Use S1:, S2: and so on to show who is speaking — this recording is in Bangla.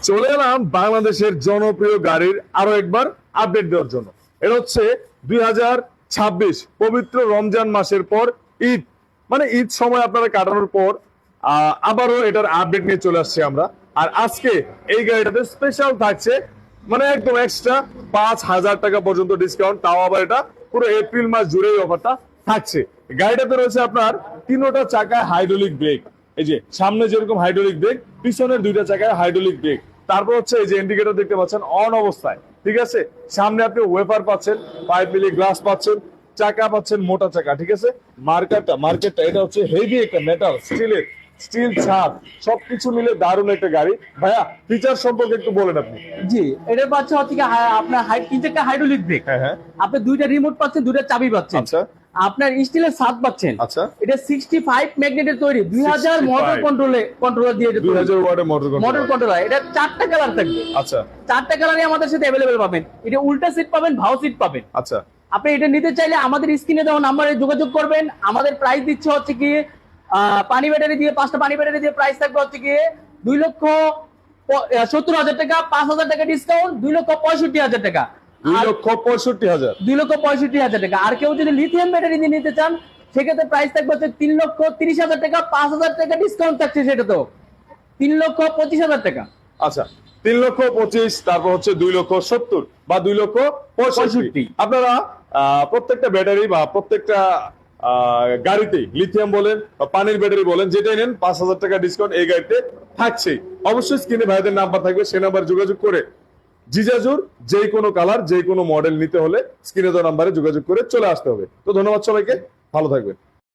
S1: চলে এলাম বাংলাদেশের জনপ্রিয় গাড়ির আরো একবার আপডেট দেওয়ার জন্য। এটা হচ্ছে 2026 পবিত্র রমজান মাসের পর ঈদ, মানে ঈদ সময় আপনারা কাটানোর পর আবারও এটার আপডেট নিয়ে চলে আসছি আমরা। আর আজকে এই গাড়িটাতে স্পেশাল থাকছে, মানে একদম এক্সট্রা 5,000 টাকা পর্যন্ত ডিসকাউন্ট, তাও আবার এটা পুরো এপ্রিল মাস জুড়েই অফারটা থাকছে। গাড়িটাতে রয়েছে আপনার তিনটা চাকায় হাইড্রোলিক ব্রেক, এই যে সামনে যেরকম হাইড্রোলিক ব্রেক, পিছনের দুইটা চাকায় হাইড্রোলিক ব্রেক। তারপর হচ্ছে এই যে ইন্ডিকেটর দেখতে পাচ্ছেন অন অবস্থায়, ঠিক আছে। সামনে আপনি ওয়েফার পাচ্ছেন, 5 মিলি গ্লাস পাচ্ছেন, চাকা পাচ্ছেন মোটা চাকা, ঠিক আছে। মার্কেটটা এটা হচ্ছে হেভি একটা মেটাল স্টিল ছাদ, সবকিছু মিলে দারুণ একটা গাড়ি। ভাইয়া ফিচার সম্পর্কে একটু বলেন আপনি।
S2: জি, এটা পাচ্ছে হচ্ছে কি আপনার তিনটা হাইড্রোলিক ব্রেক,
S1: হ্যাঁ,
S2: আপনি দুইটা রিমোট পাচ্ছেন, দুইটা চাবি পাচ্ছেন।
S1: আচ্ছা,
S2: আপনার স্টিলের ছাদ পাচ্ছেন।
S1: আচ্ছা,
S2: এটা 65 ম্যাগনেটের তৈরি, 2000 মোটর কন্ট্রোলার দিয়ে
S1: 2000 ওয়াটের মোটর
S2: কন্ট্রোলার। এটা 4টা কালার থাকবে।
S1: আচ্ছা,
S2: 4টা কালারই আমাদের সাথে अवेलेबल পাবেন। এটা উল্টা সিট পাবেন, ভাও সিট পাবেন।
S1: আচ্ছা।
S2: আপনি এটা নিতে চাইলে আমাদের স্ক্রিনে দেওয়া নম্বরে যোগাযোগ করবেন। আমাদের প্রাইস দিচ্ছে হচ্ছে কি পানি ব্যাটারি দিয়ে 5টা পানি ব্যাটারি দিয়ে প্রাইস থাকবে হচ্ছে কি 2,70,000 টাকা, 5,000 টাকা ডিসকাউন্ট, 2,65,000 টাকা,
S1: 2,65,000,
S2: 2,65,000 টাকা। আর কেউ যদি লিথিয়াম ব্যাটারি দিয়ে নিতে চান সেক্ষেত্রে প্রাইস থাকবে হচ্ছে 3,30,000 টাকা, 5,000 টাকা ডিসকাউন্ট থাকছে, সেটা তো 3,25,000 টাকা।
S1: আচ্ছা 3,25,000, তারপর হচ্ছে 2,70,000 বা 2,65,000। আপনারা প্রত্যেকটা ব্যাটারি বা প্রত্যেকটা গাড়িতেই লিথিয়াম বলেন বা পানির ব্যাটারি বলেন, যেটাই নেন 5,000 টাকা ডিসকাউন্ট এই গাড়িতে থাকছে। অবশ্যই স্ক্রিনে ভাইদের নাম্বার থাকবে, সেই নাম্বার যোগাযোগ করে জিজাজুর যে কোনো কালার যে কোনো মডেল নিতে হলে স্ক্রিনে দেওয়া নাম্বারে যোগাযোগ করে চলে আসতে হবে। তো ধন্যবাদ সবাইকে, ভালো থাকবেন।